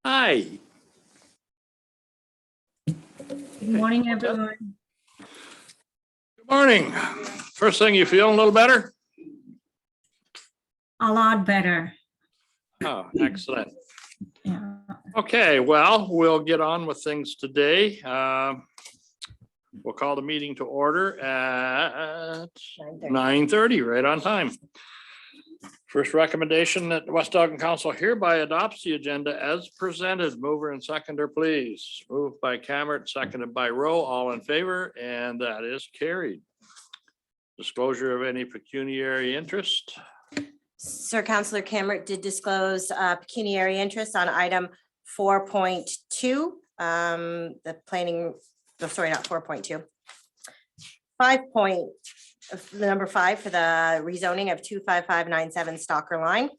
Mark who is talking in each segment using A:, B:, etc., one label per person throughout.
A: Hi.
B: Good morning, everyone.
A: Good morning. First thing, you feeling a little better?
B: A lot better.
A: Oh, excellent.
B: Yeah.
A: Okay, well, we'll get on with things today. We'll call the meeting to order at 9:30, right on time. First recommendation that the West Elgin Council hereby adopts the agenda as presented. Mover and seconder, please. Moved by Cameron, seconded by Rowe, all in favor, and that is carried. Disclosure of any pecuniary interest.
C: Sir, Councillor Cameron did disclose pecuniary interest on item 4.2. The planning, no, sorry, not 4.2. 5 for the rezoning of 25597 Stalker Line.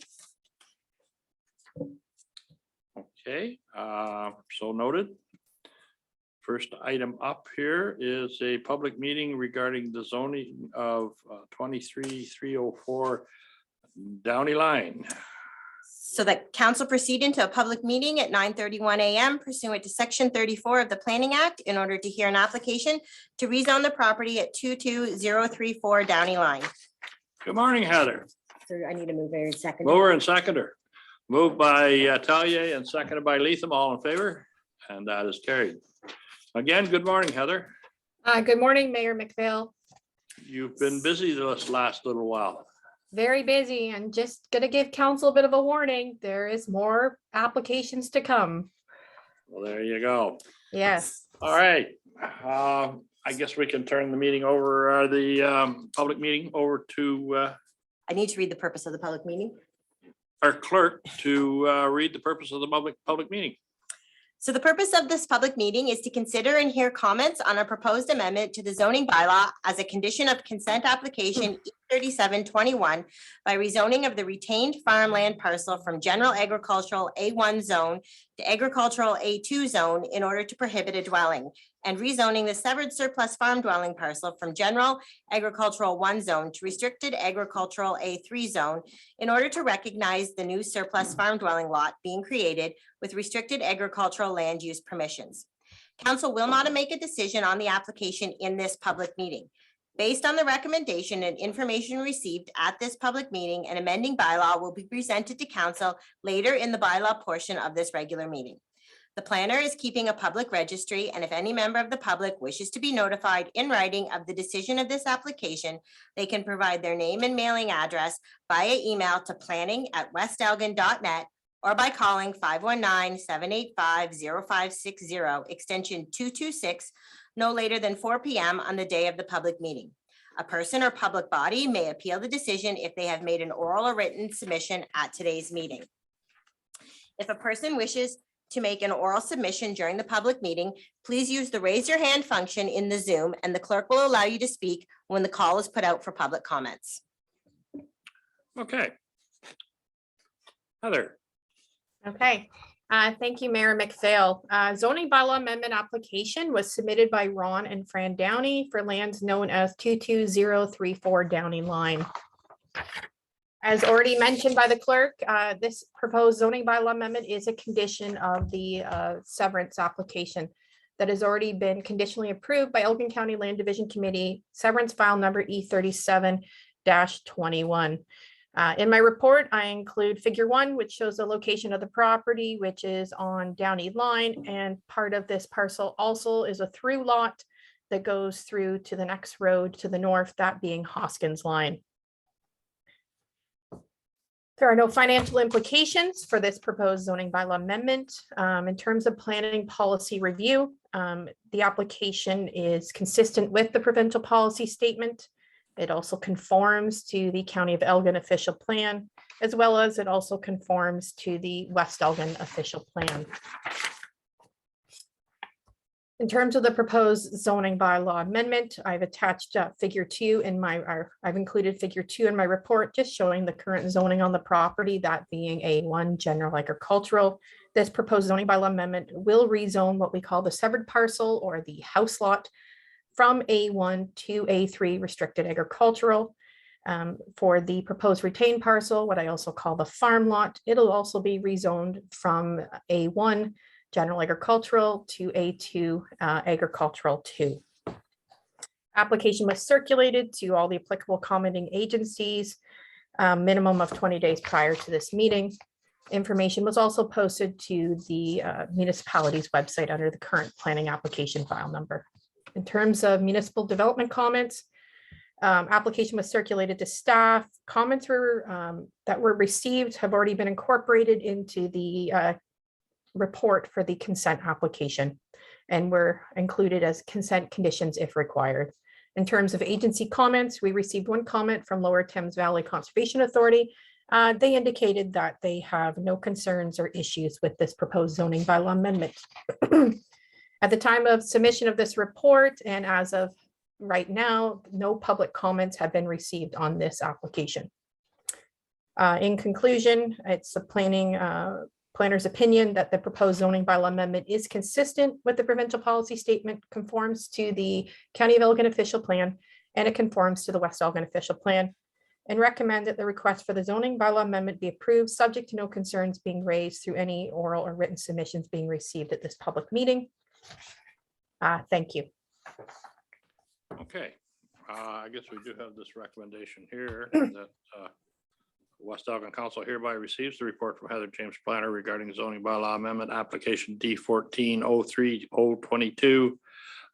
A: Okay, so noted. First item up here is a public meeting regarding the zoning of 23304 Downey Line.
C: So that council proceed into a public meeting at 9:31 a.m. pursuant to section 34 of the Planning Act in order to hear an application to rezone the property at 22034 Downey Line.
A: Good morning, Heather.
C: So I need to move very second.
A: Mover and seconder. Moved by Talia and seconded by Leatham, all in favor, and that is carried. Again, good morning, Heather.
D: Good morning, Mayor McPhail.
A: You've been busy this last little while.
D: Very busy and just gonna give council a bit of a warning. There is more applications to come.
A: Well, there you go.
D: Yes.
A: All right. I guess we can turn the meeting over, the public meeting over to
C: I need to read the purpose of the public meeting.
A: our clerk to read the purpose of the public meeting.
C: So the purpose of this public meeting is to consider and hear comments on a proposed amendment to the zoning bylaw as a condition of consent application E3721 by rezoning of the retained farmland parcel from general agricultural A1 zone to agricultural A2 zone in order to prohibit a dwelling, and rezoning the severed surplus farm dwelling parcel from general agricultural 1 zone to restricted agricultural A3 zone in order to recognize the new surplus farm dwelling lot being created with restricted agricultural land use permissions. Council will not make a decision on the application in this public meeting. Based on the recommendation and information received at this public meeting, an amending bylaw will be presented to council later in the bylaw portion of this regular meeting. The planner is keeping a public registry, and if any member of the public wishes to be notified in writing of the decision of this application, they can provide their name and mailing address via email to planning@westelgin.net or by calling 519-785-0560, extension 226, no later than 4 p.m. on the day of the public meeting. A person or public body may appeal the decision if they have made an oral or written submission at today's meeting. If a person wishes to make an oral submission during the public meeting, please use the raise your hand function in the Zoom, and the clerk will allow you to speak when the call is put out for public comments.
A: Okay. Heather.
D: Okay. Thank you, Mayor McPhail. Zoning bylaw amendment application was submitted by Ron and Fran Downey for lands known as 22034 Downey Line. As already mentioned by the clerk, this proposed zoning bylaw amendment is a condition of the severance application that has already been conditionally approved by Elgin County Land Division Committee, severance file number E37-21. In my report, I include figure 1, which shows the location of the property, which is on Downey Line, and part of this parcel also is a through lot that goes through to the next road to the north, that being Hoskins Line. There are no financial implications for this proposed zoning bylaw amendment. In terms of planning policy review, the application is consistent with the provincial policy statement. It also conforms to the County of Elgin official plan, as well as it also conforms to the West Elgin official plan. In terms of the proposed zoning bylaw amendment, I've attached figure 2 in my, I've included figure 2 in my report, just showing the current zoning on the property, that being A1 general agricultural. This proposed zoning bylaw amendment will rezone what we call the severed parcel or the house lot from A1 to A3 restricted agricultural. For the proposed retained parcel, what I also call the farm lot, it'll also be rezoned from A1 general agricultural to A2 agricultural 2. Application was circulated to all the applicable commenting agencies, minimum of 20 days prior to this meeting. Information was also posted to the municipality's website under the current planning application file number. In terms of municipal development comments, application was circulated to staff. Comments that were received have already been incorporated into the report for the consent application and were included as consent conditions if required. In terms of agency comments, we received one comment from Lower Thames Valley Conservation Authority. They indicated that they have no concerns or issues with this proposed zoning bylaw amendment. At the time of submission of this report, and as of right now, no public comments have been received on this application. In conclusion, it's the planner's opinion that the proposed zoning bylaw amendment is consistent with the provincial policy statement, conforms to the County of Elgin official plan, and it conforms to the West Elgin official plan, and recommend that the request for the zoning bylaw amendment be approved, subject to no concerns being raised through any oral or written submissions being received at this public meeting. Thank you.
A: Okay, I guess we do have this recommendation here that West Elgin Council hereby receives the report from Heather James Planner regarding zoning bylaw amendment application D14-03-022,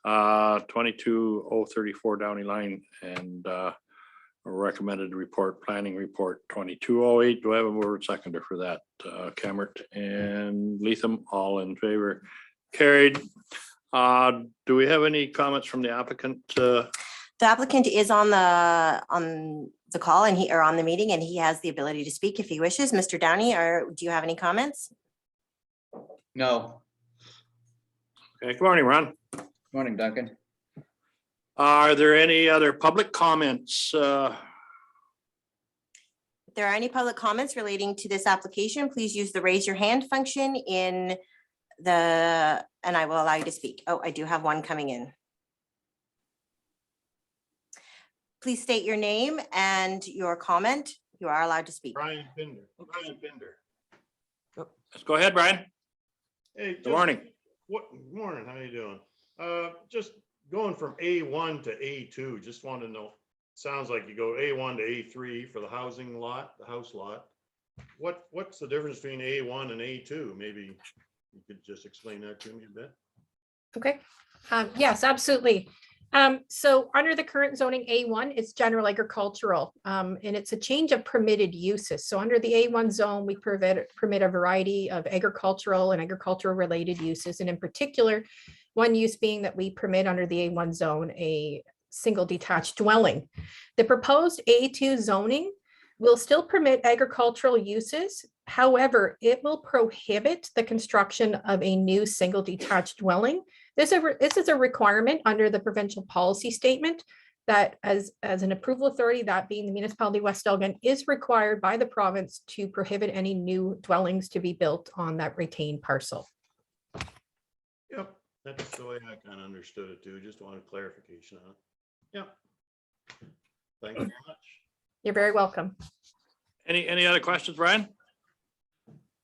A: 22-034 Downey line, and recommended report, planning report 2208. Do I have a word seconder for that? Cammert and Leatham, all in favor? Carried. Do we have any comments from the applicant?
C: The applicant is on the call and he, or on the meeting, and he has the ability to speak if he wishes. Mr. Downey, or do you have any comments?
E: No.
A: Okay, good morning, Ron.
E: Morning, Duncan.
A: Are there any other public comments?
C: If there are any public comments relating to this application, please use the raise your hand function in the, and I will allow you to speak. Oh, I do have one coming in. Please state your name and your comment. You are allowed to speak.
F: Brian Binder. Brian Binder.
A: Let's go ahead, Brian.
F: Hey,
A: Good morning.
F: What morning? How you doing? Just going from A1 to A2. Just want to know. Sounds like you go A1 to A3 for the housing lot, the house lot. What's the difference between A1 and A2? Maybe you could just explain that to me a bit.
D: Okay. Yes, absolutely. So under the current zoning A1, it's general agricultural, and it's a change of permitted uses. So under the A1 zone, we permit a variety of agricultural and agricultural related uses. And in particular, one use being that we permit under the A1 zone, a single detached dwelling. The proposed A2 zoning will still permit agricultural uses. However, it will prohibit the construction of a new single detached dwelling. This is a requirement under the provincial policy statement that as an approval authority, that being the municipality of West Elgin, is required by the province to prohibit any new dwellings to be built on that retained parcel.
F: Yep, that's the way I kind of understood it too. Just wanted clarification on it. Yep. Thank you very much.
D: You're very welcome.
A: Any other questions, Brian?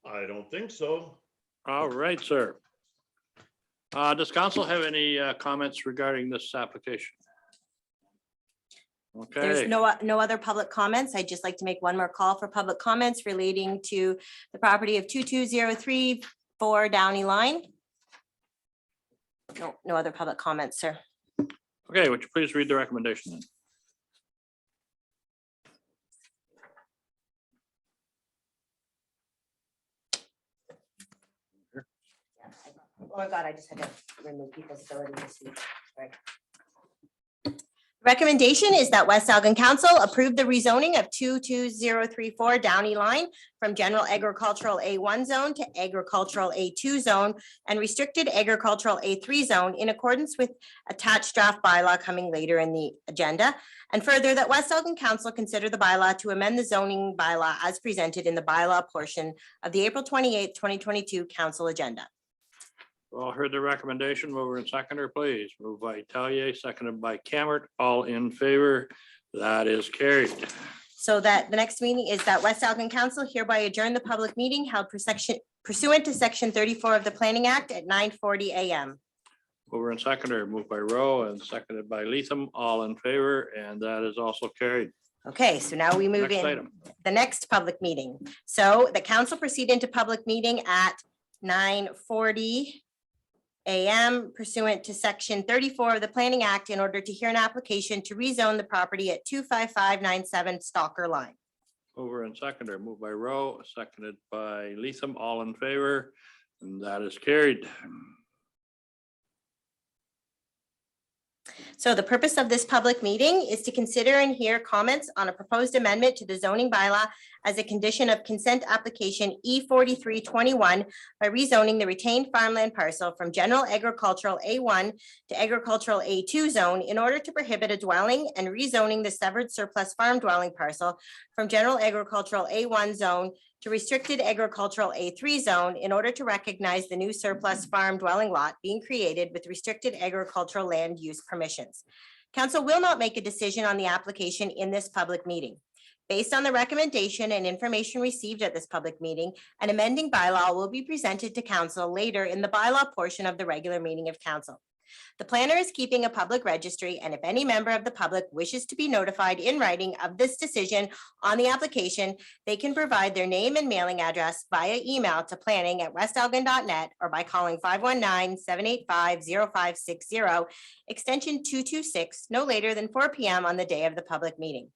F: I don't think so.
A: All right, sir. Does council have any comments regarding this application? Okay.
C: There's no other public comments. I'd just like to make one more call for public comments relating to the property of 22034 Downey line. No other public comments, sir.
A: Okay, would you please read the recommendation then?
C: Oh my God, I just had to remove people's ability to speak. Right. Recommendation is that West Elgin Council approve the rezoning of 22034 Downey line from general agricultural A1 zone to agricultural A2 zone and restricted agricultural A3 zone in accordance with attached draft bylaw coming later in the agenda. And further, that West Elgin Council consider the bylaw to amend the zoning bylaw as presented in the bylaw portion of the April 28th, 2022 council agenda.
A: All heard the recommendation. Mover and seconder, please. Moved by Talier, seconded by Cammert. All in favor. That is carried.
C: So that the next meeting is that West Elgin Council hereby adjourn the public meeting held pursuant to section 34 of the Planning Act at 9:40 a.m.
A: Mover and seconder, moved by Rowe and seconded by Leatham, all in favor, and that is also carried.
C: Okay, so now we move
A: Next
C: in
A: item.
C: the next public meeting. So the council proceed into public meeting at 9:40 a.m. pursuant to section 34 of the Planning Act in order to hear an application to rezone the property at 25597 Stalker Line.
A: Mover and seconder, moved by Rowe, seconded by Leatham, all in favor, and that is carried.
C: So the purpose of this public meeting is to consider and hear comments on a proposed amendment to the zoning bylaw as a condition of consent application E4321 by rezoning the retained farmland parcel from general agricultural A1 to agricultural A2 zone in order to prohibit a dwelling and rezoning the severed surplus farm dwelling parcel from general agricultural A1 zone to restricted agricultural A3 zone in order to recognize the new surplus farm dwelling lot being created with restricted agricultural land use permissions. Council will not make a decision on the application in this public meeting. Based on the recommendation and information received at this public meeting, an amending bylaw will be presented to council later in the bylaw portion of the regular meeting of council. The planner is keeping a public registry, and if any member of the public wishes to be notified in writing of this decision on the application, they can provide their name and mailing address via email to planning@westelgin.net or by calling 519-785-0560, extension 226, no later than 4 p.m. on the day of the public meeting.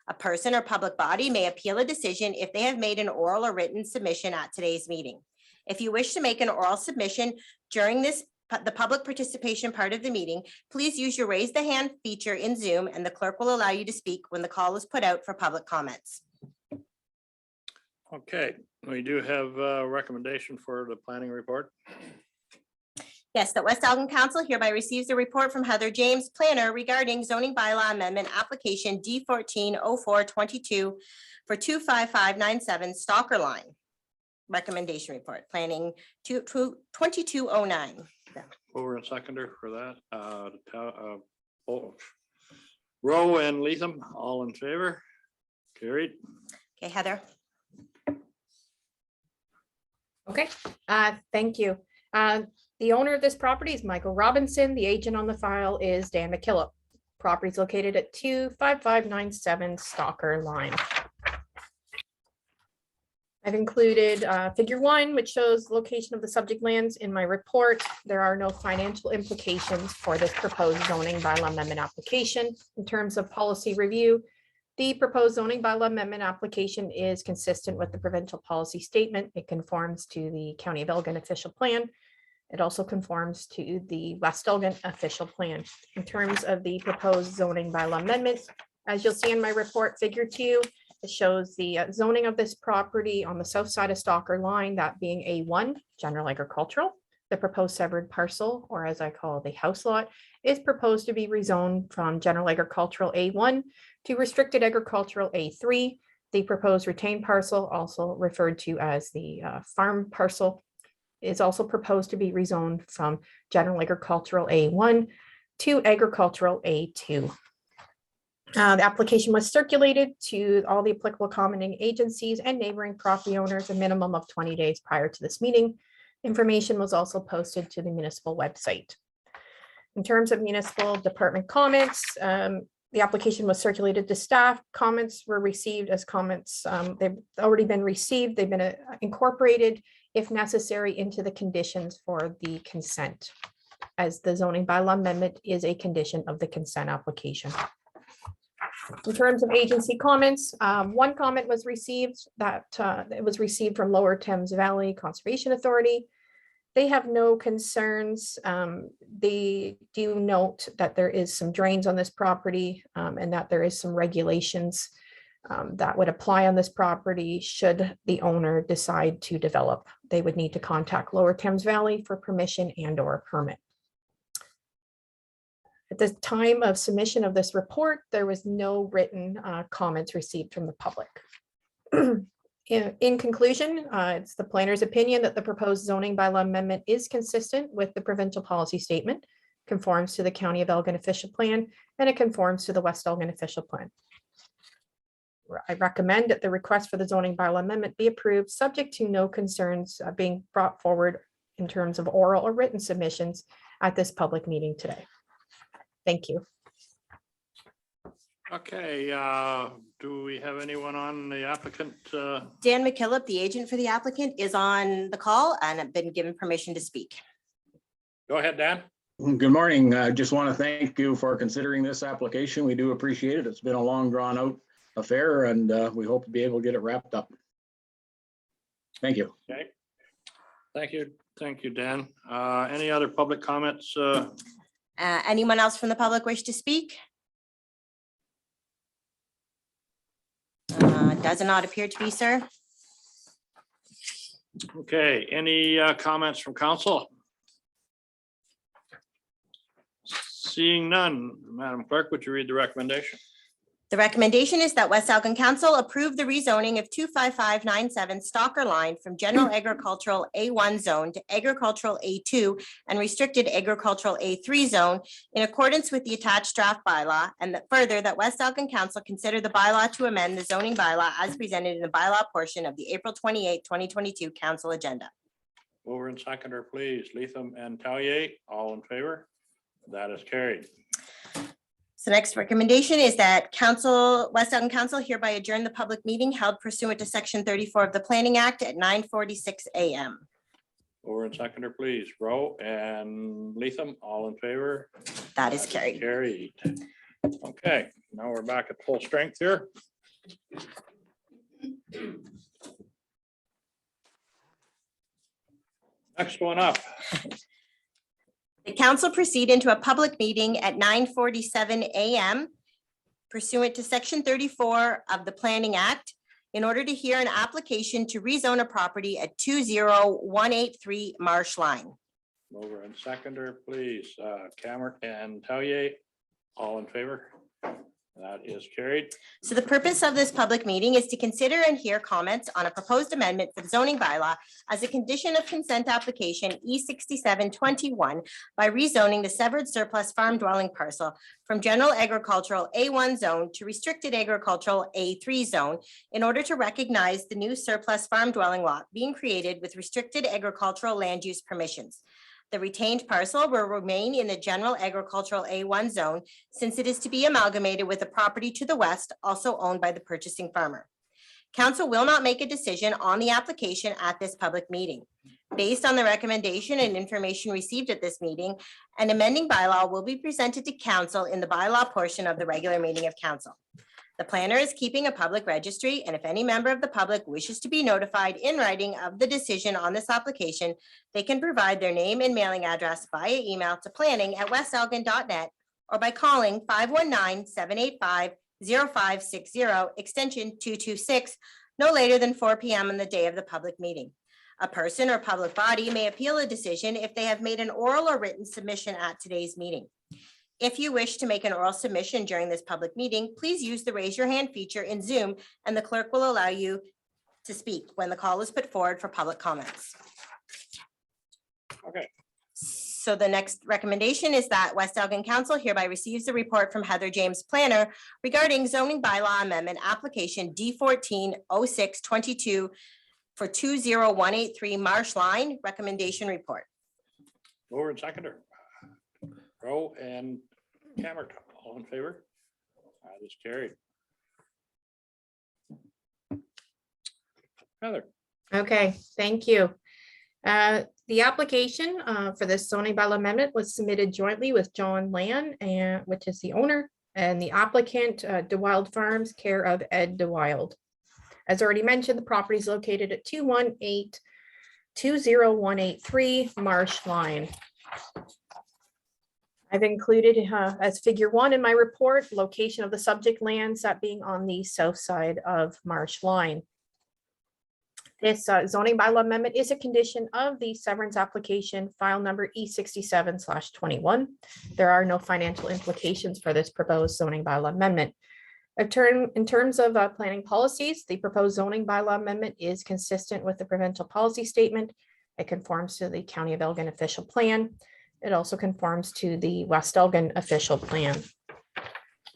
C: A person or public body may appeal a decision if they have made an oral or written submission at today's meeting. If you wish to make an oral submission during the public participation part of the meeting, please use your raise the hand feature in Zoom and the clerk will allow you to speak when the call is put out for public comments.
A: Okay, we do have a recommendation for the planning report.
C: Yes, the West Elgin Council hereby receives a report from Heather James, planner, regarding zoning bylaw amendment application D140422 for 25597 Stalker Line. Recommendation report, planning 2209.
A: Mover and seconder for that. Rowe and Leatham, all in favor? Carried.
C: Okay, Heather.
D: Okay, thank you. The owner of this property is Michael Robinson. The agent on the file is Dan McKillop. Property is located at 25597 Stalker Line. I've included figure 1, which shows the location of the subject lands in my report. There are no financial implications for this proposed zoning bylaw amendment application. In terms of policy review, the proposed zoning bylaw amendment application is consistent with the provincial policy statement. It conforms to the County of Elgin official plan. It also conforms to the West Elgin official plan. In terms of the proposed zoning bylaw amendments, as you'll see in my report, figure 2, it shows the zoning of this property on the south side of Stalker Line, that being A1, general agricultural. The proposed severed parcel, or as I call the house lot, is proposed to be rezoned from general agricultural A1 to restricted agricultural A3. The proposed retained parcel, also referred to as the farm parcel, is also proposed to be rezoned from general agricultural A1 to agricultural A2. The application was circulated to all the applicable commenting agencies and neighboring property owners a minimum of 20 days prior to this meeting. Information was also posted to the municipal website. In terms of municipal department comments, the application was circulated to staff. Comments were received as comments. They've already been received. They've been incorporated, if necessary, into the conditions for the consent, as the zoning bylaw amendment is a condition of the consent application. In terms of agency comments, one comment was received that it was received from Lower Thames Valley Conservation Authority. They have no concerns. They do note that there is some drains on this property and that there is some regulations that would apply on this property should the owner decide to develop. They would need to contact Lower Thames Valley for permission and or a permit. At the time of submission of this report, there was no written comments received from the public. In conclusion, it's the planner's opinion that the proposed zoning bylaw amendment is consistent with the provincial policy statement. conforms to the County of Elgin official plan, and it conforms to the West Elgin official plan. I recommend that the request for the zoning bylaw amendment be approved, subject to no concerns being brought forward in terms of oral or written submissions at this public meeting today. Thank you.
A: Okay, do we have anyone on the applicant?
C: Dan McKillop, the agent for the applicant, is on the call and have been given permission to speak.
A: Go ahead, Dan.
G: Good morning. I just want to thank you for considering this application. We do appreciate it. It's been a long drawn out affair and we hope to be able to get it wrapped up. Thank you.
A: Okay. Thank you. Thank you, Dan. Any other public comments?
C: Anyone else from the public wish to speak? Does not appear to be, sir.
A: Okay, any comments from council? Seeing none, Madam Clerk, would you read the recommendation?
C: The recommendation is that West Elgin Council approve the rezoning of 25597 Stalker Line from General Agricultural A1 Zone to Agricultural A2 and Restricted Agricultural A3 Zone in accordance with the attached draft bylaw, and that further that West Elgin Council consider the bylaw to amend the zoning bylaw as presented in the bylaw portion of the April 28, 2022 council agenda.
A: Mover and seconder, please. Latham and Tallier, all in favor? That is carried.
C: So next recommendation is that West Elgin Council hereby adjourn the public meeting held pursuant to section 34 of the Planning Act at 9:46 a.m.
A: Mover and seconder, please. Rowe and Latham, all in favor?
C: That is carried.
A: Carried. Okay, now we're back at full strength here. Next one up.
C: The council proceed into a public meeting at 9:47 a.m. pursuant to section 34 of the Planning Act in order to hear an application to rezone a property at 20183 Marsh Line.
A: Mover and seconder, please. Cameron and Tallier, all in favor? That is carried.
C: So the purpose of this public meeting is to consider and hear comments on a proposed amendment for the zoning bylaw as a condition of consent application E6721 by rezoning the severed surplus farm dwelling parcel from general agricultural A1 zone to restricted agricultural A3 zone in order to recognize the new surplus farm dwelling lot being created with restricted agricultural land use permissions. The retained parcel will remain in the general agricultural A1 zone since it is to be amalgamated with a property to the west also owned by the purchasing farmer. Council will not make a decision on the application at this public meeting. Based on the recommendation and information received at this meeting, an amending bylaw will be presented to council in the bylaw portion of the regular meeting of council. The planner is keeping a public registry, and if any member of the public wishes to be notified in writing of the decision on this application, they can provide their name and mailing address via email to planning@westelgin.net or by calling 519-785-0560, extension 226, no later than 4 p.m. on the day of the public meeting. A person or public body may appeal a decision if they have made an oral or written submission at today's meeting. If you wish to make an oral submission during this public meeting, please use the raise your hand feature in Zoom and the clerk will allow you to speak when the call is put forward for public comments.
A: Okay.
C: So the next recommendation is that West Elgin Council hereby receives the report from Heather James Planner regarding zoning bylaw amendment application D140622 for 20183 Marsh Line recommendation report.
A: Mover and seconder. Rowe and Cameron, all in favor? That is carried. Heather.
D: Okay, thank you. The application for this zoning bylaw amendment was submitted jointly with John Land, which is the owner, and the applicant, DeWild Farms, care of Ed DeWild. As already mentioned, the property is located at 20183 Marsh Line. I've included as figure 1 in my report, location of the subject lands, that being on the south side of Marsh Line. This zoning bylaw amendment is a condition of the severance application file number E67/21. There are no financial implications for this proposed zoning bylaw amendment. In terms of planning policies, the proposed zoning bylaw amendment is consistent with the provincial policy statement. It conforms to the County of Elgin official plan. It also conforms to the West Elgin official plan.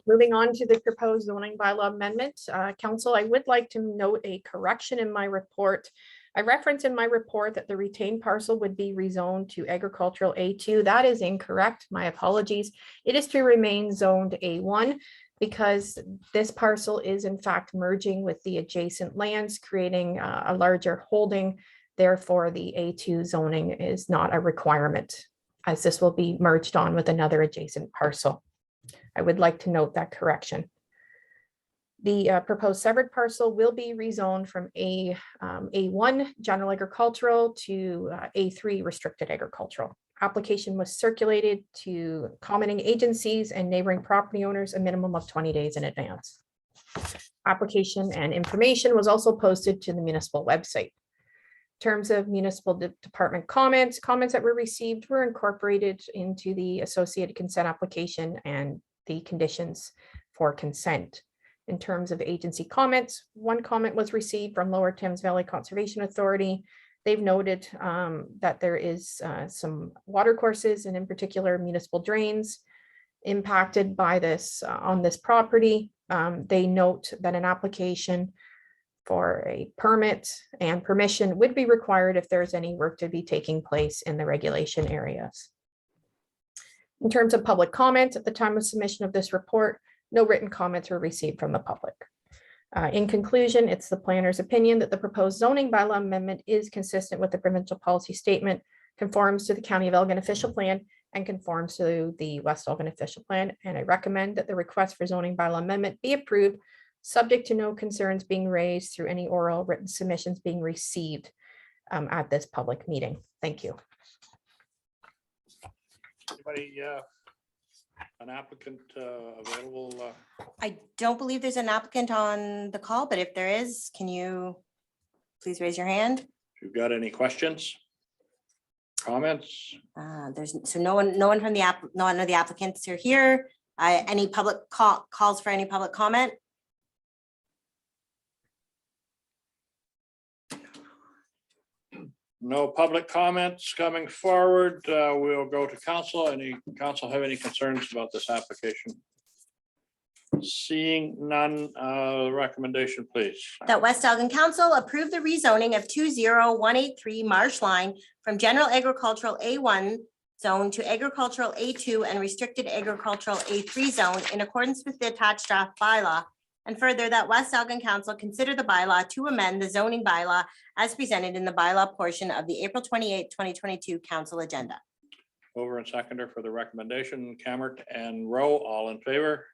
D: Moving on to the proposed zoning bylaw amendment, council, I would like to note a correction in my report. I reference in my report that the retained parcel would be rezoned to agricultural A2. That is incorrect. My apologies. It is to remain zoned A1 because this parcel is in fact merging with the adjacent lands, creating a larger holding. Therefore, the A2 zoning is not a requirement, as this will be merged on with another adjacent parcel. I would like to note that correction. The proposed severed parcel will be rezoned from A1 general agricultural to A3 restricted agricultural. Application was circulated to commenting agencies and neighboring property owners a minimum of 20 days in advance. Application and information was also posted to the municipal website. Terms of municipal department comments that were received were incorporated into the associated consent application and the conditions for consent. In terms of agency comments, one comment was received from Lower Thames Valley Conservation Authority. They've noted that there is some water courses and in particular municipal drains impacted by this on this property. They note that an application for a permit and permission would be required if there's any work to be taking place in the regulation areas. In terms of public comment, at the time of submission of this report, no written comments were received from the public. In conclusion, it's the planner's opinion that the proposed zoning bylaw amendment is consistent with the provincial policy statement, conforms to the County of Elgin official plan, and conforms to the West Elgin official plan. And I recommend that the request for zoning bylaw amendment be approved, subject to no concerns being raised through any oral written submissions being received at this public meeting. Thank you.
A: Anybody, an applicant available?
C: I don't believe there's an applicant on the call, but if there is, can you please raise your hand?
A: If you've got any questions, comments?
C: So no one from the none of the applicants are here. Any public calls for any public comment?
A: No public comments coming forward. We'll go to council. Any council have any concerns about this application? Seeing none, recommendation, please.
C: That West Elgin Council approve the rezoning of 20183 Marsh Line from general agricultural A1 zone to agricultural A2 and restricted agricultural A3 zone in accordance with the attached draft bylaw. And further, that West Elgin Council consider the bylaw to amend the zoning bylaw as presented in the bylaw portion of the April 28, 2022 council agenda.
A: Over and seconder for the recommendation, Cammert and Rowe, all in favor.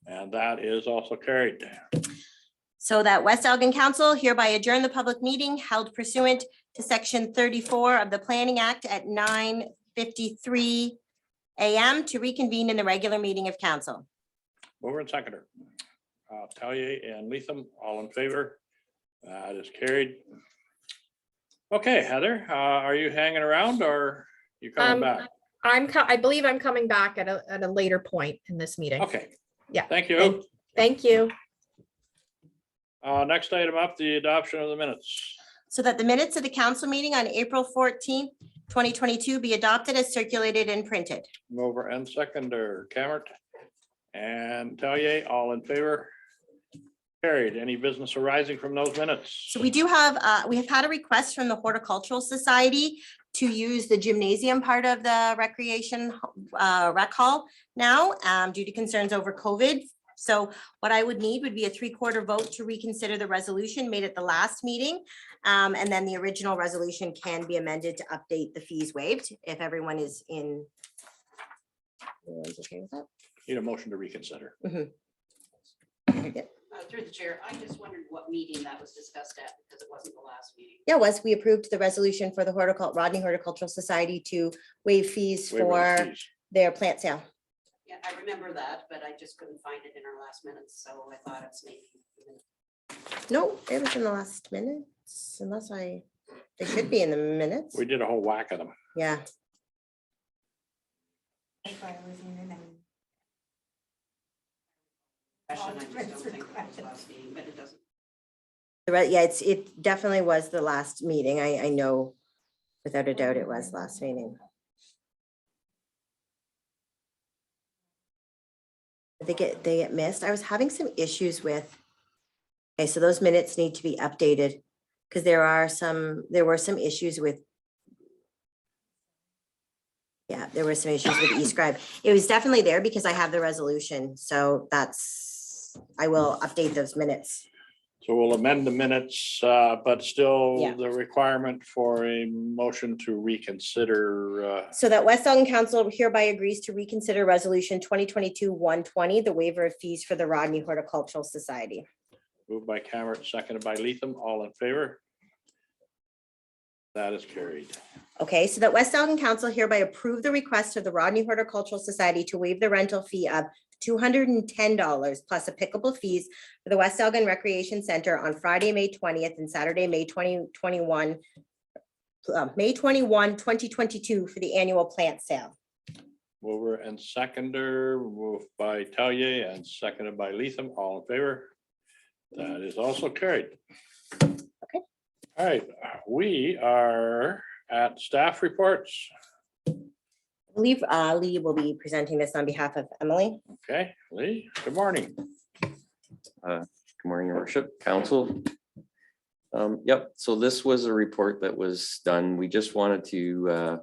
A: And that is also carried.
C: So that West Elgin Council hereby adjourn the public meeting held pursuant to section 34 of the Planning Act at 9:53 a.m. to reconvene in the regular meeting of council.
A: Over and seconder. Talia and Leatham, all in favor. That is carried. Okay, Heather, are you hanging around or you coming back?
D: I believe I'm coming back at a later point in this meeting.
A: Okay.
D: Yeah.
A: Thank you.
D: Thank you.
A: Next item up, the adoption of the minutes.
C: So that the minutes of the council meeting on April 14th, 2022 be adopted as circulated and printed.
A: Mover and seconder, Cammert and Talia, all in favor. Carried. Any business arising from those minutes?
C: So we have had a request from the Horticultural Society to use the gymnasium part of the recreation rec hall now due to concerns over COVID. So what I would need would be a 3/4 vote to reconsider the resolution made at the last meeting. And then the original resolution can be amended to update the fees waived if everyone is in. Everyone's okay with that?
A: Need a motion to reconsider.
H: Through the chair, I just wondered what meeting that was discussed at, because it wasn't the last meeting.
C: Yeah, we approved the resolution for the Rodney Horticultural Society to waive fees
A: Waiver
C: for
A: of fees.
C: their plant sale.
H: Yeah, I remember that, but I just couldn't find it in our last minutes, so I thought it's maybe.
C: No, it was in the last minutes, unless they should be in the minutes.
A: We did a whole whack of them.
C: Yeah.
H: I just don't think it was last meeting, but it doesn't.
C: Yeah, it definitely was the last meeting. I know without a doubt it was last meeting. they get missed. I was having some issues with. Okay, so those minutes need to be updated because there were some issues with. Yeah, there were some issues with eScribe. It was definitely there because I have the resolution. So I will update those minutes.
A: So we'll amend the minutes, but still
C: Yeah.
A: the requirement for a motion to reconsider.
C: So that West Elgin Council hereby agrees to reconsider resolution 2022-120, the waiver of fees for the Rodney Horticultural Society.
A: Moved by Cameron, seconded by Leatham, all in favor? That is carried.
C: Okay, so that West Elgin Council hereby approve the request of the Rodney Horticultural Society to waive the rental fee of $210 plus applicable fees for the West Elgin Recreation Center on Friday, May 20th and Saturday, May 2022 for the annual plant sale.
A: Mover and seconder, moved by Tellier and seconded by Leatham, all in favor? That is also carried.
C: Okay.
A: All right, we are at staff reports.
C: I believe Lee will be presenting this on behalf of Emily.
A: Okay, Lee, good morning.
I: Good morning, Your Worship, Council. Yep, so this was a report that was done. We just wanted to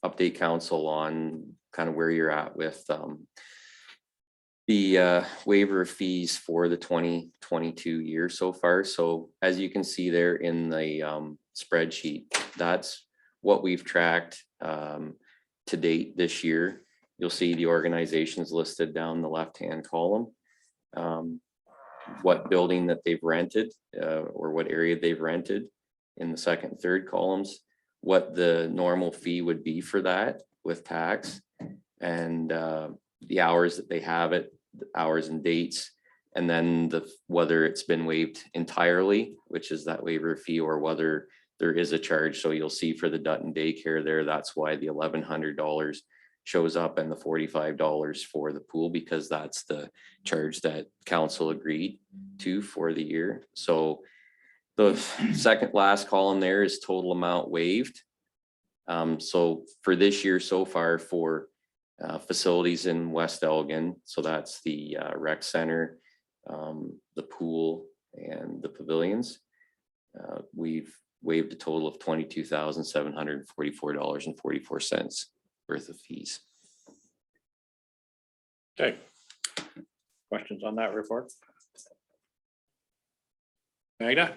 I: update council on kind of where you're at with the waiver of fees for the 2022 year so far. So as you can see there in the spreadsheet, that's what we've tracked to date this year. You'll see the organizations listed down the left-hand column. What building that they've rented or what area they've rented in the second and third columns, what the normal fee would be for that with tax, and the hours that they have it, the hours and dates, and then whether it's been waived entirely, which is that waiver fee, or whether there is a charge. So you'll see for the Dutton daycare there, that's why the $1,100 shows up and the $45 for the pool, because that's the charge that council agreed to for the year. So the second last column there is total amount waived. So for this year so far for facilities in West Elgin, so that's the rec center, the pool and the pavilions, we've waived a total of $22,744.44 worth of fees.
A: Okay. Questions on that report? Magda?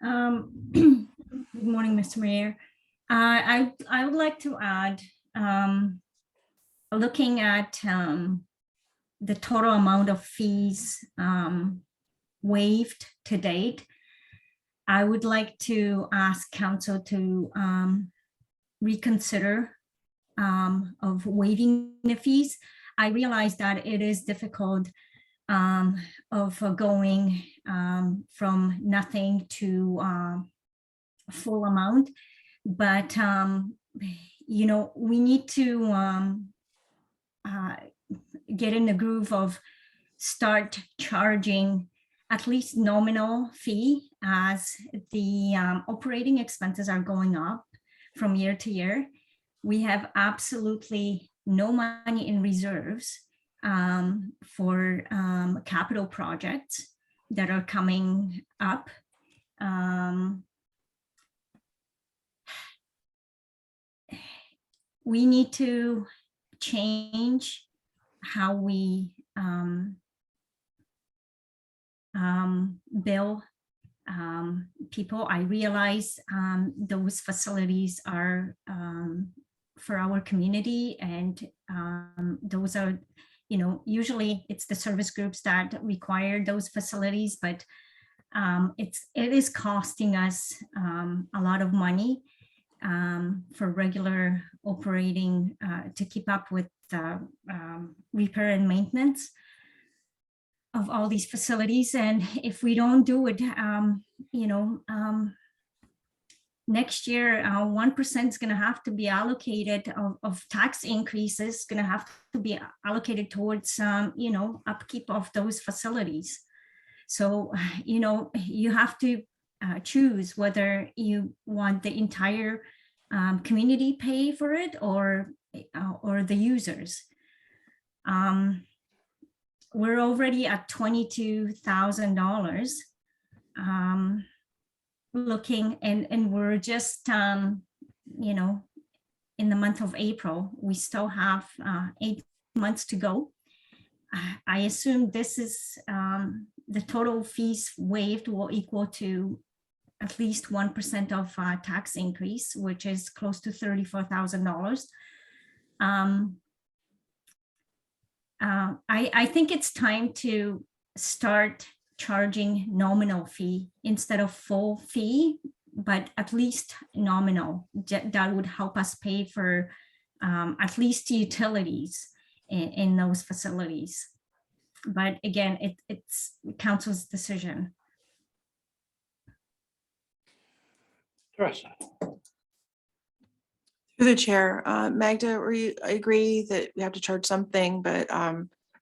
B: Good morning, Mr. Mayor. I would like to add, looking at the total amount of fees waived to date, I would like to ask council to reconsider of waiving the fees. I realize that it is difficult of going from nothing to full amount, but you know, we need to get in the groove of start charging at least nominal fee as the operating expenses are going up from year to year. We have absolutely no money in reserves for capital projects that are coming up. We need to change how we bill people. I realize those facilities are for our community, and those are, you know, usually it's the service groups that require those facilities, but it is costing us a lot of money for regular operating to keep up with repair and maintenance of all these facilities. And if we don't do it, you know, next year, 1% is going to have to be allocated of tax increases, going to have to be allocated towards, you know, upkeep of those facilities. So, you know, you have to choose whether you want the entire community pay for it or the users. We're already at $22,000 looking, and we're just, you know, in the month of April. We still have 8 months to go. I assume this is the total fees waived will equal to at least 1% of tax increase, which is close to $34,000. I think it's time to start charging nominal fee instead of full fee, but at least nominal. That would help us pay for at least utilities in those facilities. But again, it's council's decision.
A: Teresa.
J: Through the chair, Magda, I agree that we have to charge something, but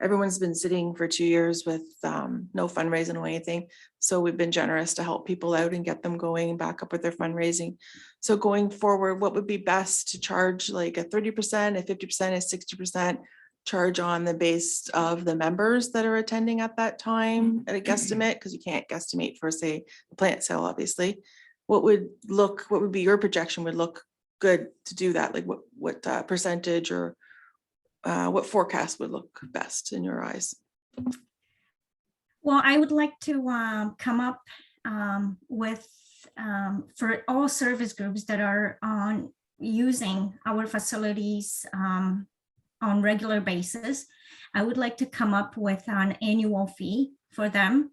J: everyone's been sitting for 2 years with no fundraising or anything. So we've been generous to help people out and get them going back up with their fundraising. So going forward, what would be best to charge, like a 30%, a 50%, a 60% charge on the base of the members that are attending at that time at a guesstimate? Because you can't guesstimate for, say, the plant sale, obviously. What would be your projection would look good to do that? Like what percentage or what forecast would look best in your eyes?
B: Well, I would like to come up with, for all service groups that are using our facilities on regular basis, I would like to come up with an annual fee for them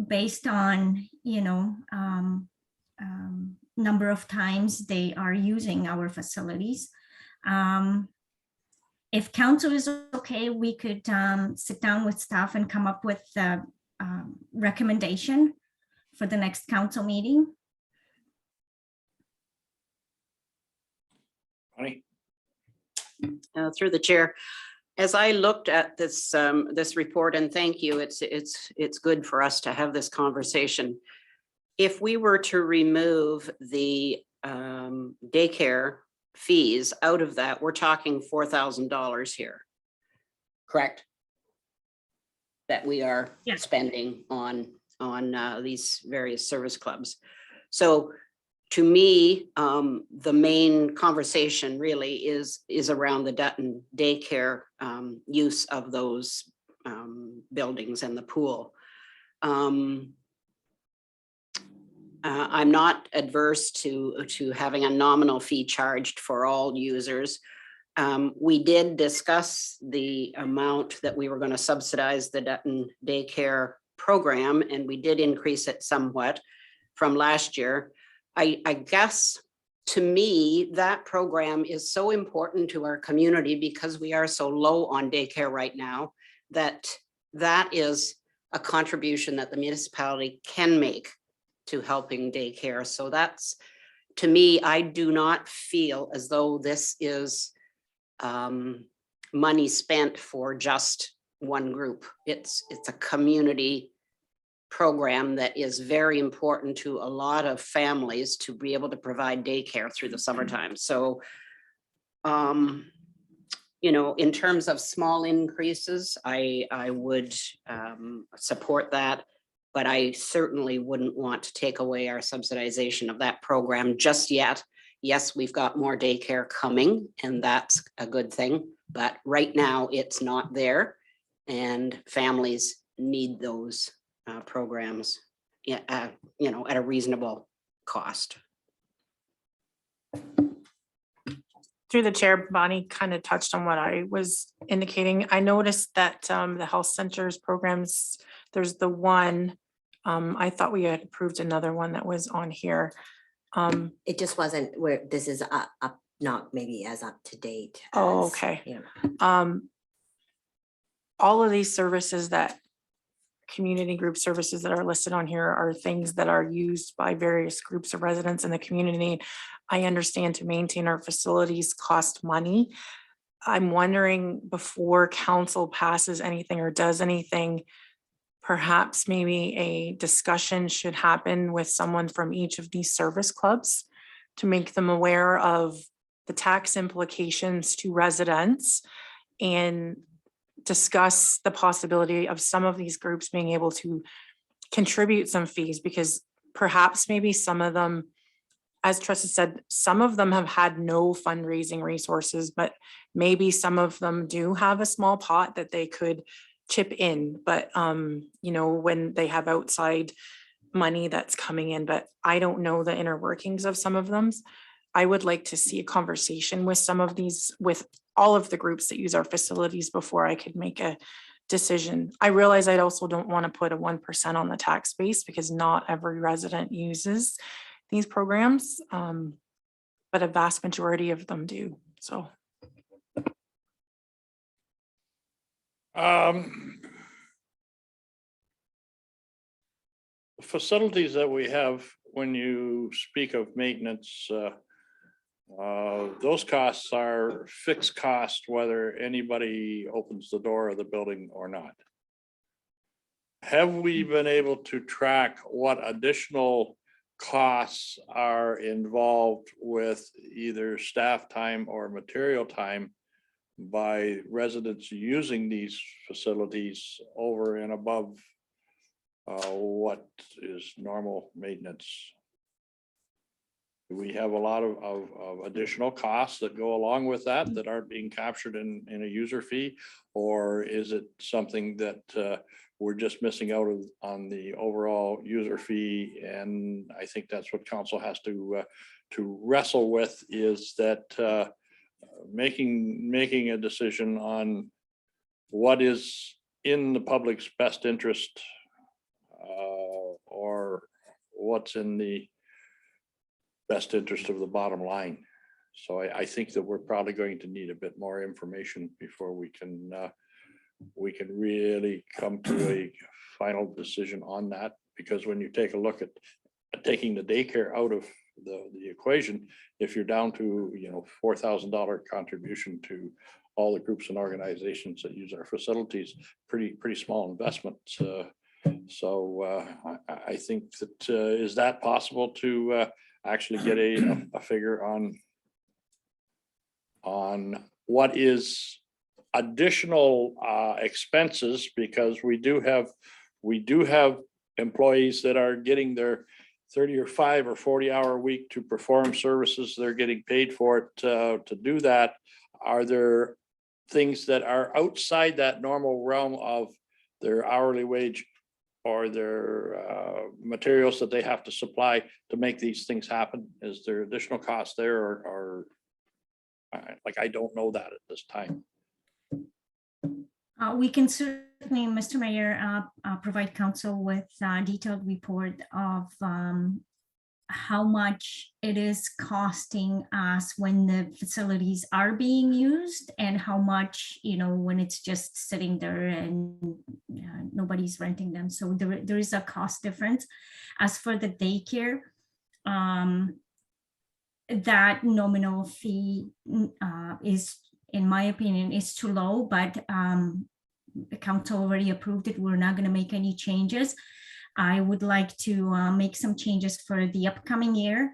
B: based on, you know, number of times they are using our facilities. If council is okay, we could sit down with staff and come up with a recommendation for the next council meeting.
A: Bonnie?
H: Through the chair, as I looked at this this report, and thank you, it's good for us to have this conversation. If we were to remove the daycare fees out of that, we're talking $4,000 here. Correct? That we are
B: Yes.
H: spending on these various service clubs. So to me, the main conversation really is around the Dutton daycare use of those buildings and the pool. I'm not adverse to having a nominal fee charged for all users. We did discuss the amount that we were going to subsidize the Dutton daycare program, and we did increase it somewhat from last year. I guess to me, that program is so important to our community because we are so low on daycare right now, that is a contribution that the municipality can make to helping daycare. So that's, to me, I do not feel as though this is money spent for just one group. It's a community program that is very important to a lot of families to be able to provide daycare through the summertime. So, you know, in terms of small increases, I would support that, but I certainly wouldn't want to take away our subsidization of that program just yet. Yes, we've got more daycare coming, and that's a good thing, but right now it's not there, and families need those programs, you know, at a reasonable cost.
J: Through the chair, Bonnie kind of touched on what I was indicating. I noticed that the health centers programs, there's the one, I thought we had approved another one that was on here.
C: It just wasn't where this is up, not maybe as up to date.
J: Oh,
C: as,
J: okay.
C: you know.
J: All of these services, that community group services that are listed on here, are things that are used by various groups of residents in the community. I understand to maintain our facilities cost money. I'm wondering, before council passes anything or does anything, perhaps maybe a discussion should happen with someone from each of these service clubs
K: to make them aware of the tax implications to residents and discuss the possibility of some of these groups being able to contribute some fees, because perhaps maybe some of them, as Trista said, some of them have had no fundraising resources, but maybe some of them do have a small pot that they could chip in. But, you know, when they have outside money that's coming in, but I don't know the inner workings of some of them. I would like to see a conversation with some of these, with all of the groups that use our facilities before I could make a decision. I realize I also don't want to put a 1% on the tax base because not every resident uses these programs, but a vast majority of them do. So.
A: Facilities that we have, when you speak of maintenance, those costs are fixed cost, whether anybody opens the door of the building or not. Have we been able to track what additional costs are involved with either staff time or material time by residents using these facilities over and above what is normal maintenance? Do we have a lot of additional costs that go along with that that aren't being captured in a user fee? Or is it something that we're just missing out on the overall user fee? And I think that's what council has to wrestle with, is that making a decision on what is in the public's best interest, or what's in the best interest of the bottom line. So I think that we're probably going to need a bit more information before we can really come to a final decision on that. Because when you take a look at taking the daycare out of the equation, if you're down to, you know, $4,000 contribution to all the groups and organizations that use our facilities, pretty small investments. So I think that is that possible to actually get a figure on what is additional expenses, because we do have employees that are getting their 35 or 40-hour week to perform services. They're getting paid for it to do that. Are there things that are outside that normal realm of their hourly wage or their materials that they have to supply to make these things happen? Is there additional cost there, or like, I don't know that at this time.
B: We can certainly, Mr. Mayor, provide council with a detailed report of how much it is costing us when the facilities are being used, and how much, you know, when it's just sitting there and nobody's renting them. So there is a cost difference. As for the daycare, that nominal fee is, in my opinion, is too low, but the council already approved it. We're not going to make any changes. I would like to make some changes for the upcoming year,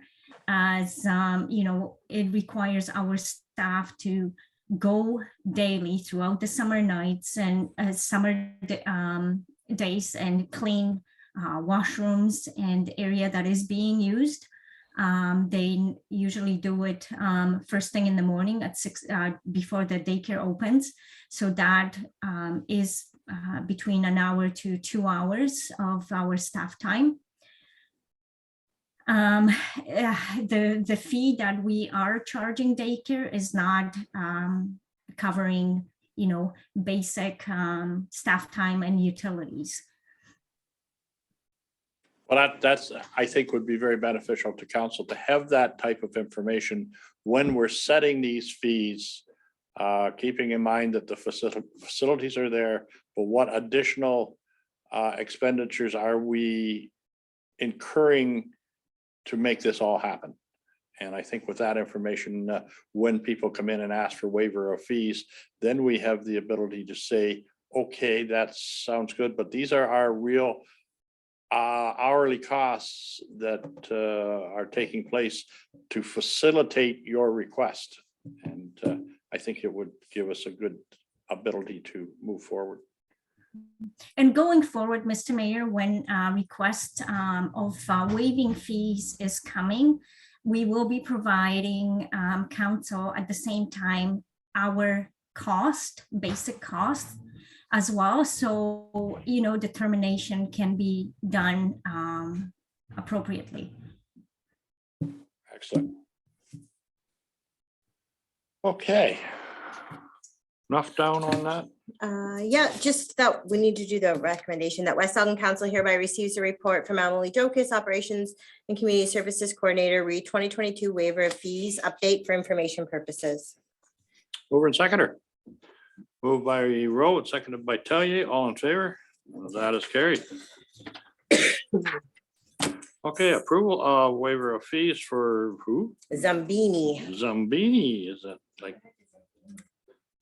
B: as you know, it requires our staff to go daily throughout the summer nights and summer days and clean washrooms and area that is being used. They usually do it first thing in the morning at 6 before the daycare opens. So that is between an hour to 2 hours of our staff time. The fee that we are charging daycare is not covering, you know, basic staff time and utilities.
A: Well, that's, I think, would be very beneficial to council to have that type of information when we're setting these fees, keeping in mind that the facilities are there, but what additional expenditures are we incurring to make this all happen? And I think with that information, when people come in and ask for waiver of fees, then we have the ability to say, okay, that sounds good, but these are our real hourly costs that are taking place to facilitate your request. And I think it would give us a good ability to move forward.
B: And going forward, Mr. Mayor, when request of waiving fees is coming, we will be providing council at the same time our cost, basic cost as well. So, you know, determination can be done appropriately.
A: Excellent. Okay. Enough down on that?
C: Yeah, just that we need to do the recommendation that West Elgin Council hereby receives a report from Emily Jokas, Operations and Community Services Coordinator, re 2022 waiver of fees update for information purposes.
A: Mover and seconder. Moved by Rowe, and seconded by Tellier. All in favor? That is carried. Okay, approval of waiver of fees for who?
C: Zambini.
A: Zambini, is that like?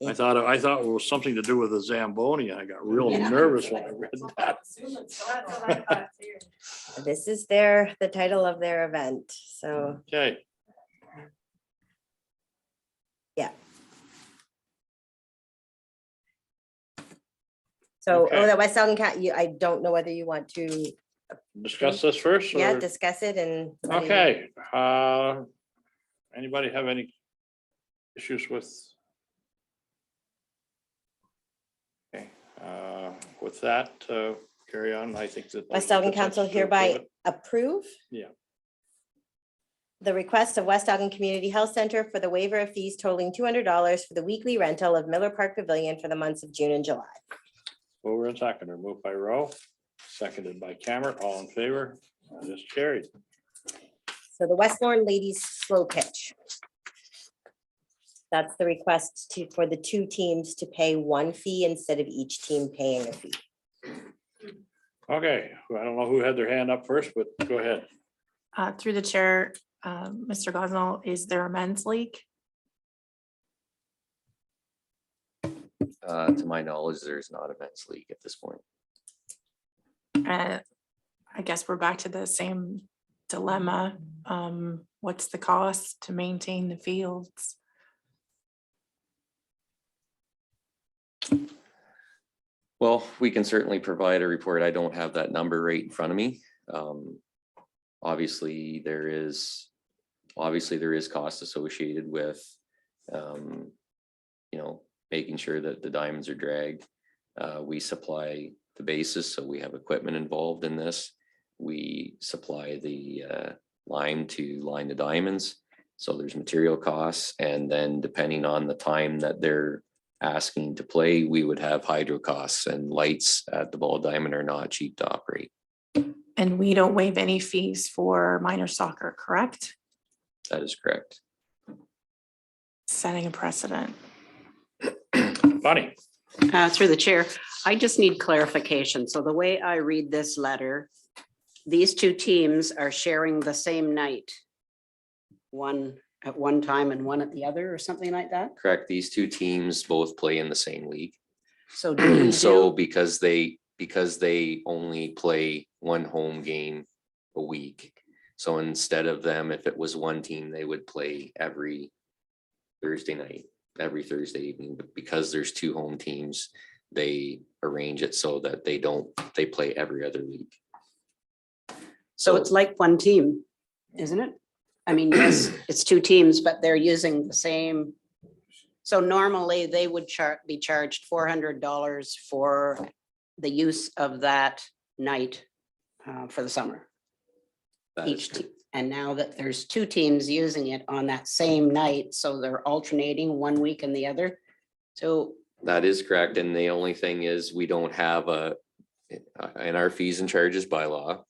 A: I thought it was something to do with the Zamboni. I got real nervous when I read that.
C: This is the title of their event, so.
A: Okay,
C: So,
A: Okay.
C: the West Elgin I don't know whether you want to,
A: discuss this first.
C: yeah,
A: Or-
C: discuss it and. let me know.
A: Okay, anybody have any issues with? Okay, with that, carry on. I think that.
C: West Elgin Council
A: consensus to
C: hereby
A: approve it.
C: approve.
A: Yeah.
C: The request of West Elgin Community Health Center for the waiver of fees totaling $200 for the weekly rental of Miller Park Pavilion for the months of June and July.
A: Mover and seconder, moved by Rowe, seconded by Cameron. All in favor? That is carried.
C: So the West Lawn Ladies Slow Pitch. That's the request for the two teams to pay one fee instead of each team paying a fee.
A: Okay, I don't know who had their hand up first, but go ahead.
K: Through the chair, Mr. Gosnell, is there a men's league?
I: To my knowledge, there's not a men's league at this point.
K: I guess we're back to the same dilemma. What's the cost to maintain the fields?
I: Well, we can certainly provide a report. I don't have that number right in front of me. Obviously, there is cost associated with, making sure that the diamonds are dragged. We supply the bases, so we have equipment involved in this. We supply the lime to line the diamonds. So there's material costs, and then depending on the time that they're asking to play, we would have hydro costs, and lights at the ball diamond are not cheap to operate.
K: And we don't waive any fees for minor soccer, correct?
I: That is correct.
K: Setting a precedent.
A: Bonnie,
H: Through the chair, I just need clarification. So the way I read this letter, these two teams are sharing the same night. One at one time and one at the other, or something like that?
I: Correct. These two teams both play in the same league.
H: So do we
I: So
H: do,
I: because they only play one home game a week. So instead of them, if it was one team, they would play every Thursday night, every Thursday evening, but because there's two home teams, they arrange it so that they play every other week.
H: so it's like one team, isn't it? I mean, yes, it's two teams, but they're using the same. So normally they would be charged $400 for the use of that night for the summer.
I: That is
H: Each team. And now that there's two teams using it on that same night, so they're alternating one week and the other. So
I: That is correct. And the only thing is we don't have in our fees and charges bylaw,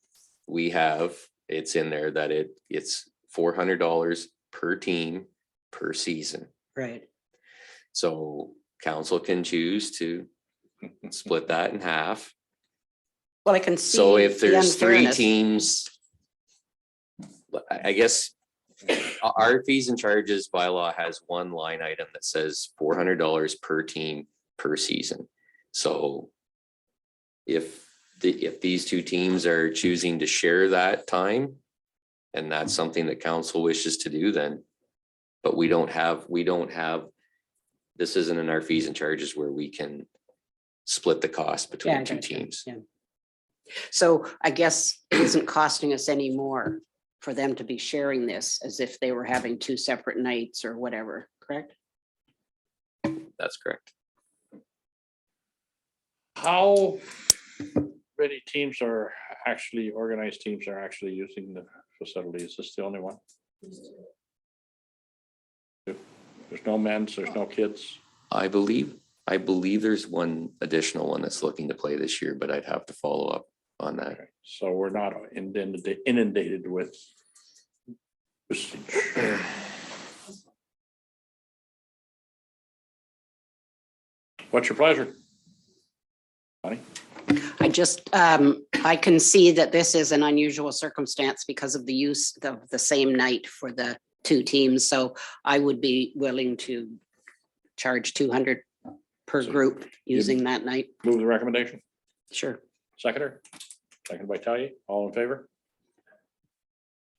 I: it's in there that it's $400 per team per season.
H: right.
I: So council can choose to split that in half.
H: Well, I can see.
I: So if
H: the
I: there's three
H: unfairness.
I: teams, I guess our fees and charges bylaw has one line item that says $400 per team per season. So if if these two teams are choosing to share that time, and that's something that council wishes to do, then, but we don't have, this isn't in our fees and charges where we can split the cost
H: Yeah, I
I: between two
H: gotcha.
I: teams.
H: Yeah. So I guess it isn't costing us any more for them to be sharing this as if they were having two separate nights or whatever, correct?
I: That's correct.
A: How many teams are organized teams are actually using the facility? Is this the only one? There's no men's, there's no kids.
I: I believe there's one additional one that's looking to play this year, but I'd have to follow up on that.
A: Okay, so we're not inundated with usage. What's your pleasure? Honey?
H: I just, I can see that this is an unusual circumstance because of the use of the same night for the two teams. So I would be willing to charge 200 per
A: So
H: group using that night.
A: Move the recommendation.
H: Sure.
A: Seconder, second by Talia, all in favor?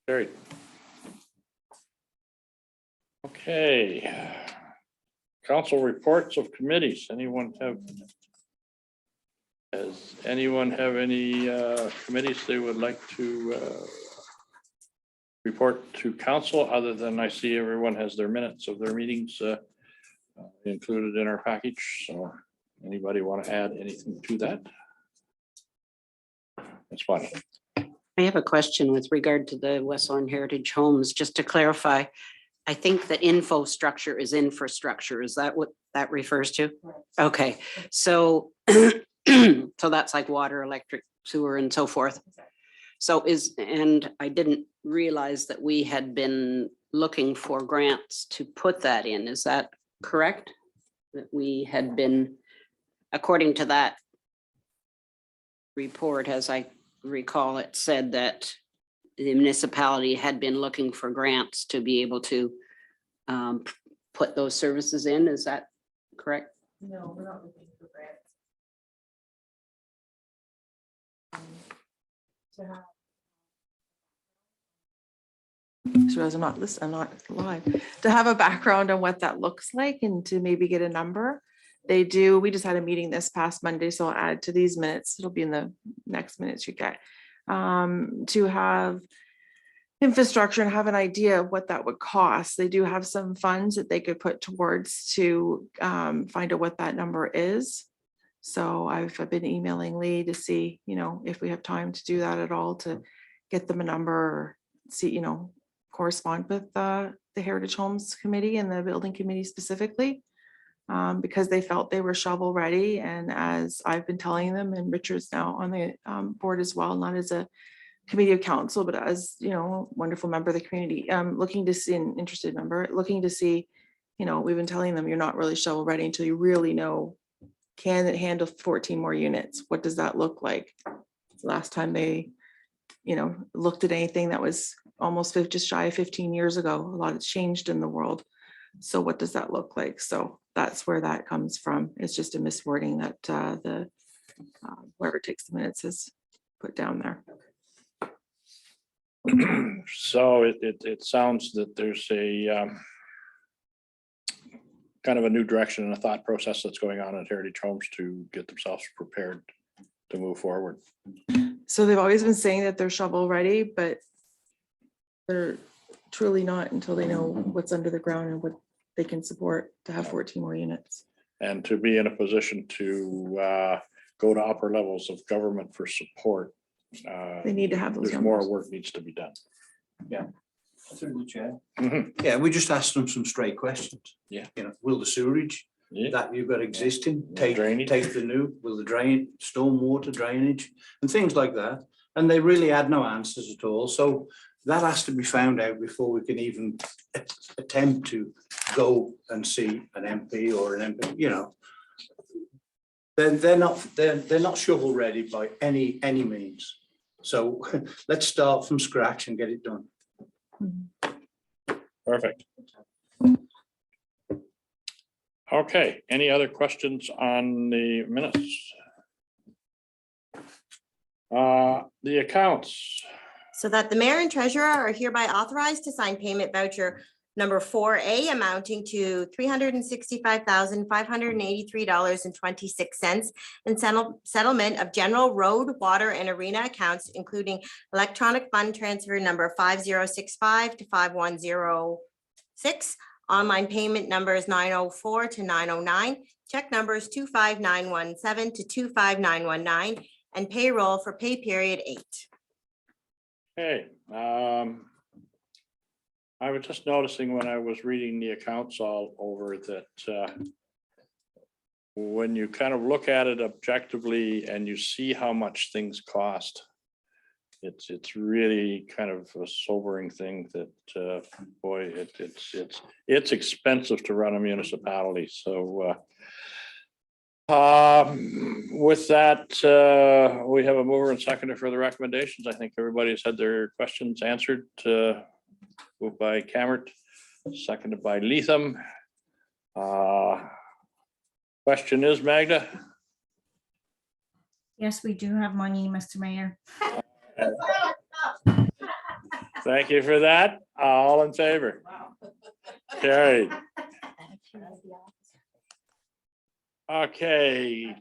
A: Carried. Okay. Council reports of committees. Does anyone have any committees they would like to report to council, other than I see everyone has their minutes of their meetings included in our package? So anybody want to add anything to that? That's fine.
H: I have a question with regard to the West Lawn Heritage Homes, just to clarify. I think that infrastructure is infrastructure. Is that what that refers to? Okay, so, so that's like water, electric, sewer and so forth. So and I didn't realize that we had been looking for grants to put that in. Is that correct? That we had been, according to that report, as I recall, it said that the municipality had been looking for grants to be able to put those services in. Is that correct?
J: No, we're not looking for grants. So as I'm not listening, I'm not live, to have a background on what that looks like and to maybe get a number. We just had a meeting this past Monday, so I'll add to these minutes. It'll be in the next minutes you get. To have infrastructure and have an idea of what that would cost. They do have some funds that they could put towards to find out what that number is. So I've been emailing Lee to see, if we have time to do that at all, to get them a number, or see, correspond with the Heritage Homes Committee and the Building Committee specifically, because they felt they were shovel ready. And as I've been telling them, and Richard's now on the board as well, not as a committee of council, but as, wonderful member of the community, looking to see, an interested member, looking to see, we've been telling them you're not really shovel ready until you really know, can it handle 14 more units? What does that look like? Last time they, looked at anything that was almost just shy of 15 years ago. A lot has changed in the world. So what does that look like? So that's where that comes from. It's just a miswording that whoever takes the minutes has put down there.
A: So it sounds that there's a kind of a new direction and a thought process that's going on at Heritage Homes to get themselves prepared to move forward.
J: So they've always been saying that they're shovel ready, but they're truly not until they know what's under the ground and what they can support to have 14 more units.
A: And to be in a position to go to upper levels of government for support.
J: They need to have those
A: There's more
J: numbers.
A: work needs to be done.
L: Through the chair.
A: Mhm.
L: Yeah, we just asked them some straight questions.
A: Yeah.
L: Will the sewerage
A: Yeah.
L: that you've got existing
A: Drainage.
L: take the new, will the stormwater drainage and things like that? And they really had no answers at all. So that has to be found out before we can even attempt to go and see an MP or an MP, they're not shovel ready by any means. So let's start from scratch and get it done.
A: Perfect. Okay, any other questions on the minutes? The accounts.
C: So that the mayor and treasurer are hereby authorized to sign payment voucher number 4A amounting to $365,583.26 and settlement of general road, water, and arena accounts, including electronic fund transfer number 5065 to 5106, online payment numbers 904 to 909, check numbers 25917 to 25919, and payroll for pay period 8.
A: Okay, I was just noticing when I was reading the accounts all over that when you kind of look at it objectively and you see how much things cost, it's really kind of a sobering thing that boy, it's expensive to run a municipality. So with that, we have a mover and seconder for the recommendations. I think everybody's had their questions answered. Moved by Cammert, seconded by Leatham. Question is, Magda?
B: Yes, we do have money, Mr. Mayor.
A: Thank you for that. All in favor? Carried. Okay.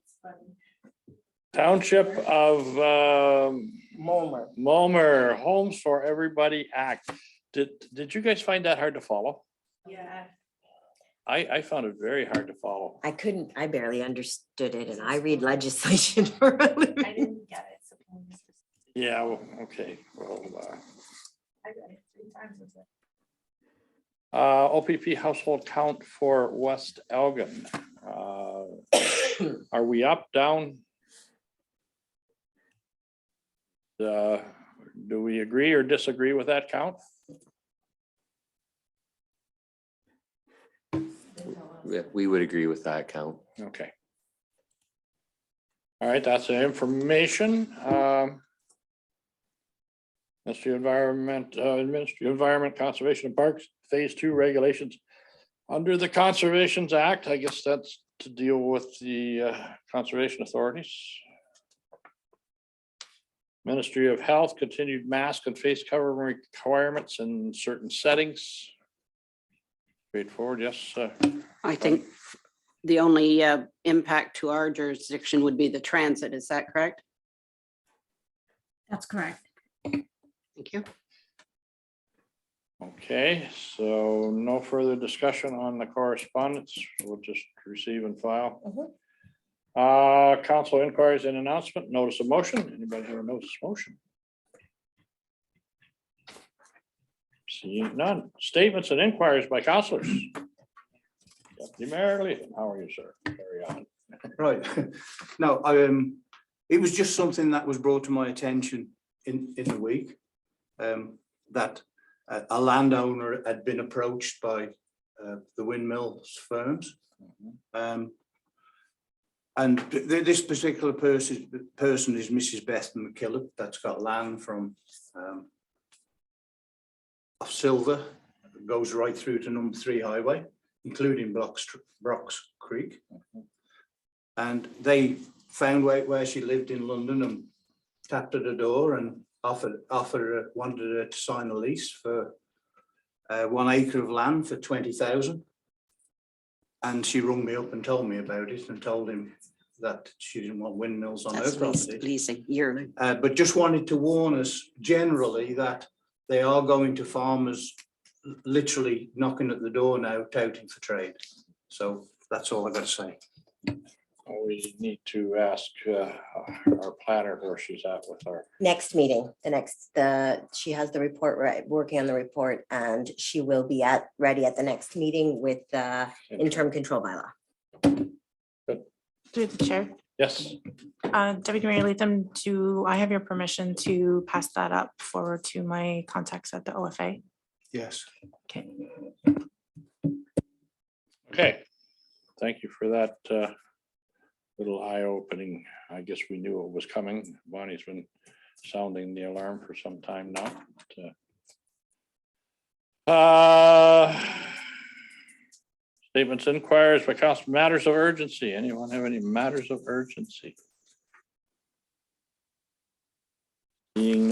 A: Township of Mulmer Homes for Everybody Act. Did you guys find that hard to follow?
K: Yeah.
A: I found it very hard to follow.
C: I barely understood it, and I read legislation for a living.
K: I didn't get it. So
A: Yeah, well, okay, well,
K: I read it 3 times.
A: OPP household count for West Elgin. Are we up, down? Do we agree or disagree with that count?
I: We would agree with that count.
A: Okay. All right, that's the information. Ministry of Environment, Conservation and Parks, Phase 2 regulations. Under the Conservations Act, I guess that's to deal with the conservation authorities. Ministry of Health, continued mask and face covering requirements in certain settings. Straightforward, yes.
H: I think the only impact to our jurisdiction would be the transit. Is that correct?
B: That's correct.
H: Thank you.
A: Okay, so no further discussion on the correspondence. We'll just receive and file. Council inquiries and announcement, notice of motion. Anybody have a notice of motion? Seeing none. Statements and inquiries by councilors. Deputy Mayor Leatham, how are you, sir? Carry on.
L: Right. No, it was just something that was brought to my attention in the week. That a landowner had been approached by the windmills firms. And this particular person is Mrs. Beth McKillop, that's got land from off Silver, goes right through to number 3 highway, including Brock's Creek. And they found out where she lived in London and tapped at the door and wanted her to sign a lease for 1 acre of land for 20,000. And she rung me up and told me about it and told him that she didn't want windmills on her property.
H: Leasing yearly.
L: But just wanted to warn us generally that they are going to farmers literally knocking at the door now, touting for trade. So that's all I got to say.
A: We need to ask our planner where she's at with our.
C: Next meeting, she has the report, right, working on the report, and she will be ready at the next meeting with the interim control bylaw.
K: Through the chair.
A: Yes.
K: Deputy Mayor Latham, do I have your permission to pass that up forward to my contacts at the OFA?
L: Yes.
K: Okay.
A: Okay. Thank you for that little eye-opening. I guess we knew it was coming. Bonnie's been sounding the alarm for some time now. Statements, inquiries by council, matters of urgency. Anyone have any matters of urgency?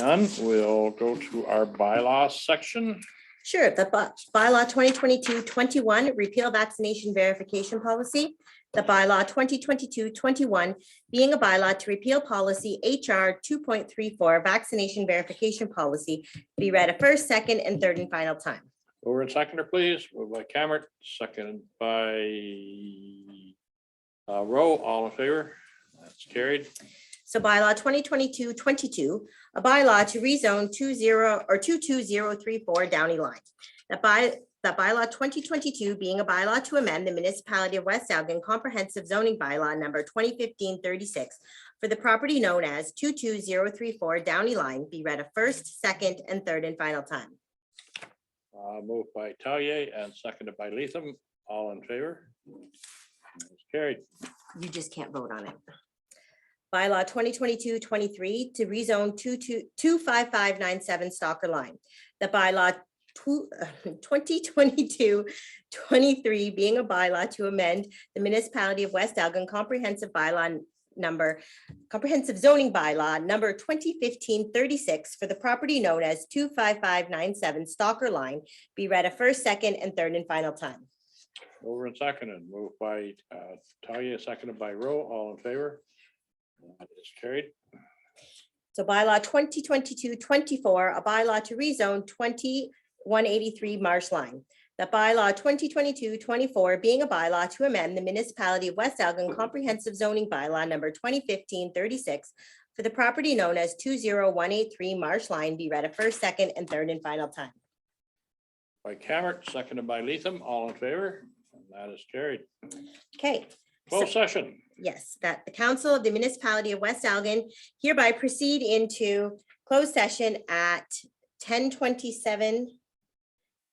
A: none, we'll go to our bylaws section.
C: Sure, the bylaw 2022-21 repeal vaccination verification policy. The bylaw 2022-21 being a bylaw to repeal policy HR 2.34 vaccination verification policy be read a first, second, and third and final time.
A: Over and seconder, please. Moved by Cameron, seconded by Rowe. All in favor? That's carried.
C: So bylaw 2022-22, a bylaw to rezone 22034 Downey line. That bylaw 2022 being a bylaw to amend the municipality of West Elgin comprehensive zoning bylaw number 2015-36 for the property known as 22034 Downey line be read a first, second, and third and final time.
A: Moved by Talia and seconded by Latham. All in favor? That's carried.
C: You just can't vote on it. Bylaw 2022-23 to rezone 25597 Stalker Line. The bylaw 2022-23 being a bylaw to amend the municipality of West Elgin comprehensive zoning bylaw number 2015-36 for the property known as 25597 Stalker Line be read a first, second, and third and final time.
A: Over and seconded. Moved by Talia, seconded by Rowe. All in favor? That is carried.
C: So bylaw 2022-24, a bylaw to rezone 2183 Marsh Line. The bylaw 2022-24 being a bylaw to amend the municipality of West Elgin comprehensive zoning bylaw number 2015-36 for the property known as 20183 Marsh Line be read a first, second, and third and final time.
A: By Cameron, seconded by Latham. All in favor? And that is carried.
C: Okay.
A: Closed session.
C: Yes, that the council of the municipality of West Elgin hereby proceed into closed session at 10:27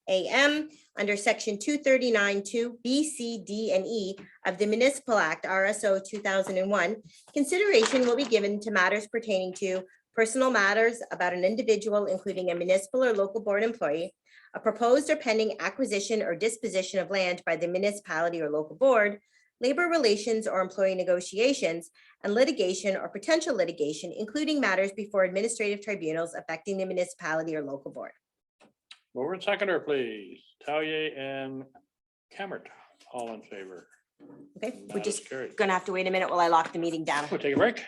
C: a.m. under section 239(2) B, C, D, and E of the Municipal Act RSO 2001. Consideration will be given to matters pertaining to personal matters about an individual, including a municipal or local board employee, a proposed or pending acquisition or disposition of land by the municipality or local board, labor relations or employee negotiations, and litigation or potential litigation, including matters before administrative tribunals affecting the municipality or local board.
A: Over and seconder, please. Talia and Cameron. All in favor?
C: Okay,
A: That
C: we're
A: is
C: just
A: carried.
C: gonna have to wait a minute while I lock the meeting down.
A: We'll take a break.